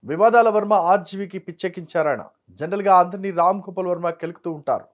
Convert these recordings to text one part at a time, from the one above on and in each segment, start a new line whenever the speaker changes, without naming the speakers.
వివాదాల వర్మ ఆర్జీవికి పిచ్చెక్కించారాయన. జనరల్గా అందరినీ రామ్ గోపాల్ వర్మ కెలుకుతూ ఉంటారు.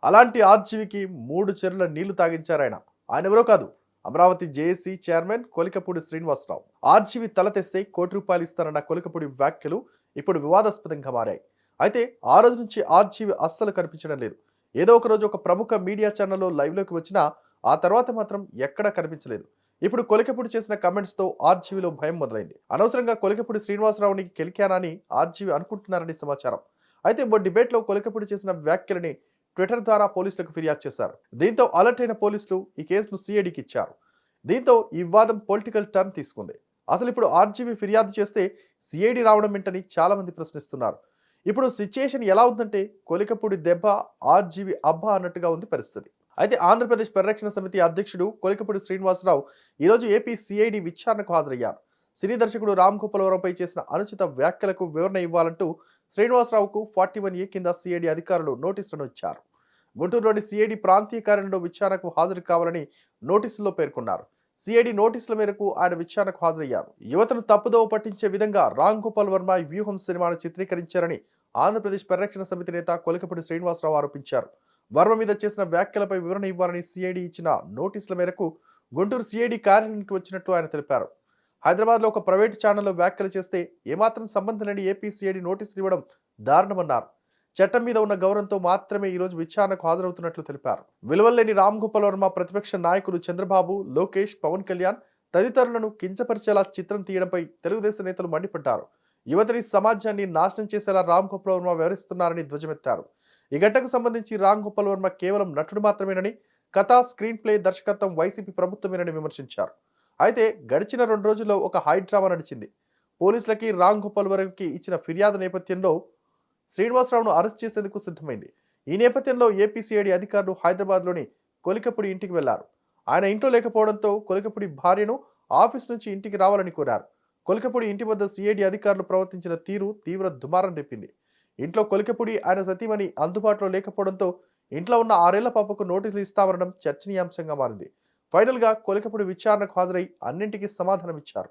అలాంటి ఆర్జీవికి 3 చెరువుల నీళ్లు తాగించారాయన. ఆయన ఎవరో కాదు, Amaravati JAC chairman Kolikapudi Srinivasarao. RGV తల తెస్తే ₹1 ఇస్తానన్న కొలికపూడి వ్యాఖ్యలు ఇప్పుడు వివాదాస్పదంగా మారాయి. అయితే ఆ రోజు నుంచి ఆర్జీవి అస్సలు కనిపించడం లేదు. ఏదో ఒక రోజు ఒక ప్రముఖ మీడియా ఛానల్లో లైవ్లోకి వచ్చినా ఆ తర్వాత మాత్రం ఎక్కడా కనిపించలేదు. ఇప్పుడు కొలికపూడి చేసిన కమెంట్స్ తో ఆర్జీవిలో భయం మొదలైంది. అనవసరంగా కొలికపూడి శ్రీనివాసరావుని కెలికానని ఆర్జీవి అనుకుంటున్నారని సమాచారం. అయితే ఓ డిబేట్ లో కొలికపూడి చేసిన వ్యాఖ్యలని ట్విట్టర్ ద్వారా పోలీసులకు ఫిర్యాదు చేశారు. దీంతో అలర్ట్ అయిన పోలీసులు ఈ కేసును సిఐడికి ఇచ్చారు. దీంతో ఈ వివాదం పొలిటికల్ టర్న్ తీసుకుంది. అసలు ఇప్పుడు ఆర్జీవి ఫిర్యాదు చేస్తే సిఐడి రావడం ఏంటని చాలా మంది ప్రశ్నిస్తున్నారు. ఇప్పుడు సిచ్యుయేషన్ ఎలా ఉందంటే కొలికపూడి దెబ్బ, ఆర్జీవి అబ్బా అన్నట్టుగా ఉంది పరిస్థితి. అయితే ఆంధ్రప్రదేశ్ పరిరక్షణ సమితి అధ్యక్షుడు కొలికపూడి శ్రీనివాసరావు ఈరోజు ఏపీ సిఐడి విచారణకు హాజరయ్యారు. సినీ దర్శకుడు రామ్ గోపాల్ వర్మపై చేసిన అనుచిత వ్యాఖ్యలకు వివరణ ఇవ్వాలంటూ శ్రీనివాసరావుకు 41A కింద సిఐడి అధికారులు నోటీసులను ఇచ్చారు. గుంటూరులోని సిఐడి ప్రాంతీయ కార్యాలయంలో విచారణకు హాజరు కావాలని నోటీసుల్లో పేర్కొన్నారు. సిఐడి నోటీసుల మేరకు ఆయన విచారణకు హాజరయ్యారు. యువతను తప్పుదోవ పట్టించే విధంగా రామ్ గోపాల్ వర్మ వ్యూహం సినిమాను చిత్రీకరించారని ఆంధ్రప్రదేశ్ పరిరక్షణ సమితి నేత కొలికపూడి శ్రీనివాసరావు ఆరోపించారు. వర్మ మీద చేసిన వ్యాఖ్యలపై వివరణ ఇవ్వాలని సిఐడి ఇచ్చిన నోటీసుల మేరకు గుంటూరు సిఐడి కార్యాలయానికి వచ్చినట్టు ఆయన తెలిపారు. హైదరాబాద్లో ఒక ప్రైవేటు ఛానల్లో వ్యాఖ్యలు చేస్తే ఏమాత్రం సంబంధం లేని ఏపీ సిఐడి నోటీసులు ఇవ్వడం దారుణమన్నారు. చట్టం మీద ఉన్న గౌరవంతో మాత్రమే ఈరోజు విచారణకు హాజరవుతున్నట్లు తెలిపారు. విలువలేని రామ్ గోపాల్ వర్మ ప్రతిపక్ష నాయకులు చంద్రబాబు, లోకేష్, పవన్ కళ్యాణ్ తదితరులను కించపరిచేలా చిత్రం తీయడంపై తెలుగుదేశం నేతలు మండిపడ్డారు. యువతని, సమాజాన్ని నాశనం చేసేలా రామ్ గోపాల్ వర్మ వ్యవహరిస్తున్నారని ధ్వజమెత్తారు. ఈ ఘటనకు సంబంధించి రామ్ గోపాల్ వర్మ కేవలం నటుడు మాత్రమేనని, కథ, స్క్రీన్ ప్లే, దర్శకత్వం వైసీపీ ప్రభుత్వమేనని విమర్శించారు. అయితే గడిచిన 2 రోజుల్లో ఒక హై డ్రామా నడిచింది. పోలీసులకి రామ్ గోపాల్ వర్మకి ఇచ్చిన ఫిర్యాదు నేపథ్యంలో శ్రీనివాసరావును అరెస్ట్ చేసేందుకు సిద్ధమైంది. ఈ నేపథ్యంలో ఏపీ సిఐడి అధికారులు హైదరాబాద్లోని కొలికపూడి ఇంటికి వెళ్లారు. ఆయన ఇంట్లో లేకపోవడంతో కొలికపూడి భార్యను ఆఫీస్ నుంచి ఇంటికి రావాలని కోరారు. కొలికపూడి ఇంటి వద్ద సిఐడి అధికారులు ప్రవర్తించిన తీరు తీవ్ర దుమారం రేపింది. ఇంట్లో కొలికపూడి, ఆయన సతీమణి అందుబాటులో లేకపోవడంతో ఇంట్లో ఉన్న 6 ఏళ్ల పాపకు నోటీసులు ఇస్తామనడం చర్చనీయాంశంగా మారింది. ఫైనల్ గా కొలికపూడి విచారణకు హాజరై అన్నింటికీ సమాధానం ఇచ్చారు.